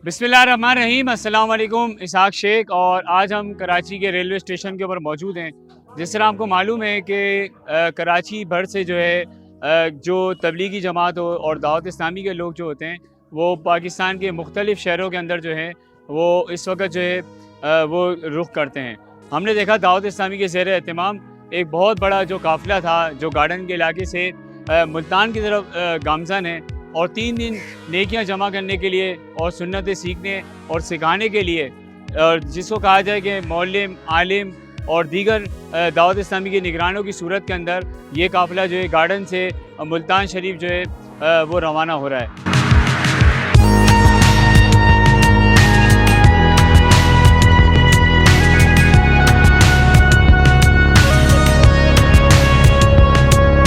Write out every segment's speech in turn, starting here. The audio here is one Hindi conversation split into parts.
बिस्मिल्लाहिर्रहमानिर्रहीम। अस्सलाम वालेकुम। इसहाक शेख और आज हम कराची के रेलवे स्टेशन के ऊपर मौजूद हैं। जिस तरह आपको मालूम है कि कराची भर से जो है जो तबलीगी जमात और दावत इस्लामी के लोग जो होते हैं वो पाकिस्तान के मुख्तलिफ़ शहरों के अंदर जो है वो इस वक्त जो है वो रुख करते हैं। हमने देखा दावत इस्लामी के ज़ेर एहतमाम एक बहुत बड़ा जो काफ़िला था जो गार्डन के इलाके से मुल्तान की तरफ गामज़न है और 3 दिन नेकियां जमा करने के लिए और सुन्नतें सीखने और सिखाने के लिए, और जिसको कहा जाए कि मौलिम, आलिम और दीगर दावत इस्लामी की निगरानों की सूरत के अंदर ये काफ़िला जो है गार्डन से मुल्तान शरीफ जो है वो रवाना हो रहा है।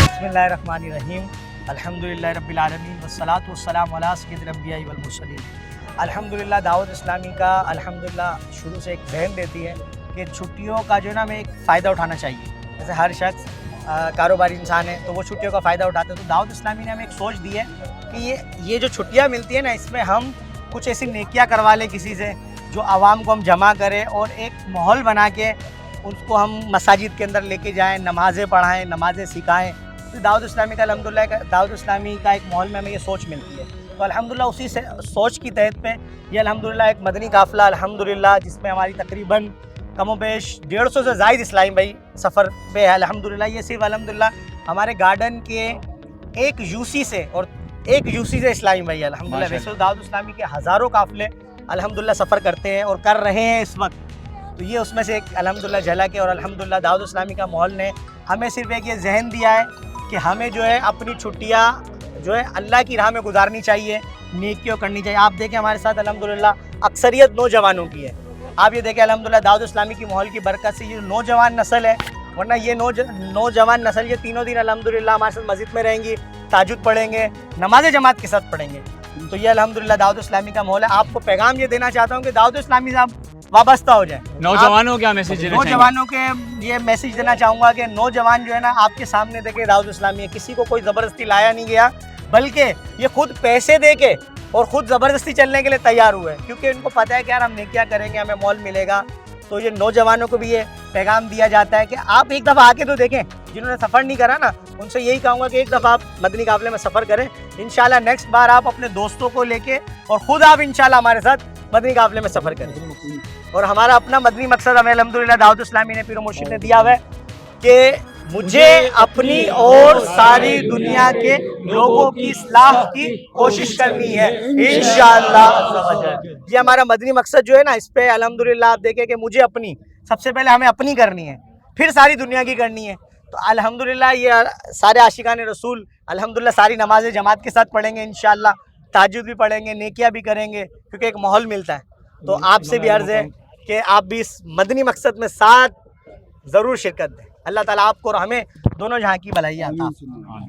बिस्मिल्लाहिर्रहमानिर्रहीम। अल्हम्दुलिल्लाहि रब्बिल आलमीन वस्सलातु वस्सलामु अला सय्यिदिल अंबिया'i वल मुरसलीन। अल्हम्दुलिल्लाह दावत इस्लामी का अल्हम्दुलिल्लाह शुरू से एक जहन देती है कि छुट्टियों का जो है ना हमें एक फ़ायदा उठाना चाहिए। जैसे हर शख्स कारोबारी इंसान है तो वो छुट्टियों का फ़ायदा उठाते हैं, तो दावत इस्लामी ने हमें एक सोच दी है कि ये जो छुट्टियाँ मिलती है ना, इसमें हम कुछ ऐसी नेकियाँ करवा लें किसी से जो आवाम को हम जमा करें और एक माहौल बना के उसको हम मसाजिद के अंदर लेके जाएँ, नमाज़ें पढ़ाएँ, नमाज़ें सिखाएँ। तो दावत इस्लामी का अल्हम्दुलिल्लाह दावत इस्लामी का एक माहौल में हमें ये सोच मिलती है। तो अल्हम्दुलिल्लाह उसी से सोच की तहत पे ये अल्हम्दुलिल्लाह एक मदनी काफ़िला अल्हम्दुलिल्लाह जिसमें हमारी तकरीबन कमोबेश 150 से ज़ायद इस्लामी भाई सफ़र पे है अल्हम्दुलिल्लाह। ये सिर्फ अल्हम्दुलिल्लाह हमारे गार्डन के एक यूसी से और एक यूसी से इस्लामी भाई अल्हम्दुलिल्लाह। वैसे तो दावत इस्लामी के हज़ारों काफ़िले अल्हम्दुलिल्लाह सफ़र करते हैं और कर रहे हैं इस वक्त, तो ये उसमें से एक अल्हम्दुलिल्लाह झलक है। और अल्हम्दुलिल्लाह दावत इस्लामी का माहौल ने हमें सिर्फ एक ये जहन दिया है कि हमें जो है अपनी छुट्टियाँ जो है अल्लाह की राह में गुजारनी चाहिए, नेकियों करनी चाहिए। आप देखें हमारे साथ अल्हम्दुलिल्लाह अक्सरियत नौजवानों की है। आप ये देखें अल्हम्दुलिल्लाह दावत इस्लामी की माहौल की बरकत से ये नौजवान नस्ल है, वरना ये नौजवान नस्ल ये तीनों दिन अल्हम्दुलिल्लाह हमारे साथ मस्जिद में रहेंगी, ताजुद पढ़ेंगे, नमाज जमात के साथ पढ़ेंगे। तो ये अल्हम्दुलिल्लाह दावत इस्लामी का माहौल है। आपको पैगाम ये देना चाहता हूँ कि दावत इस्लामी से आप वाबस्ता हो जाए। नौजवानों क्या मैसेज देना चाहिए? नौजवानों के ये मैसेज देना चाहूँगा कि नौजवान जो है ना आपके सामने देखे दावत इस्लामी है, किसी को कोई ज़बरदस्ती लाया नहीं गया, बल्कि ये खुद पैसे दे के और ख़ुद ज़बरदस्ती चलने के लिए तैयार हुए हैं, क्योंकि इनको पता है कि यार हम नेकियां करेंगे हमें मौल मिलेगा। तो ये नौजवानों को भी ये पैगाम दिया जाता है कि आप एक दफ़ा आके तो देखें, जिन्होंने सफ़र नहीं करा ना उनसे यही कहूँगा कि एक दफ़ा आप मदनी काफ़िले में सफ़र करें। इंशाल्लाह नेक्स्ट बार आप अपने दोस्तों को लेके और ख़ुद आप इंशाल्लाह हमारे साथ मदनी काफ़िले में सफ़र करें। और हमारा अपना मदनी मकसद हमें अल्हम्दुलिल्लाह दावत इस्लामी ने पीर मुर्शिद ने दिया हुआ है कि मुझे अपनी और सारी दुनिया के लोगों की इस्लाह की कोशिश करनी है इंशाअल्लाह। ये हमारा मदनी मकसद जो है ना, इस पे अल्हम्दुलिल्लाह आप देखें कि मुझे अपनी सबसे पहले हमें अपनी करनी है, फिर सारी दुनिया की करनी है। तो अल्हम्दुलिल्लाह ये सारे आशिकान रसूल अल्हम्दुलिल्लाह सारी नमाज़ें जमात के साथ पढ़ेंगे इंशाअल्लाह, ताजुद भी पढ़ेंगे, नेकियां भी करेंगे, क्योंकि एक माहौल मिलता है। तो आपसे भी अर्ज़ है कि आप भी इस मदनी मकसद में साथ ज़रूर शिरकत दें। अल्लाह ताला आपको और हमें दोनों जहाँ की भलाई अता फरमाए।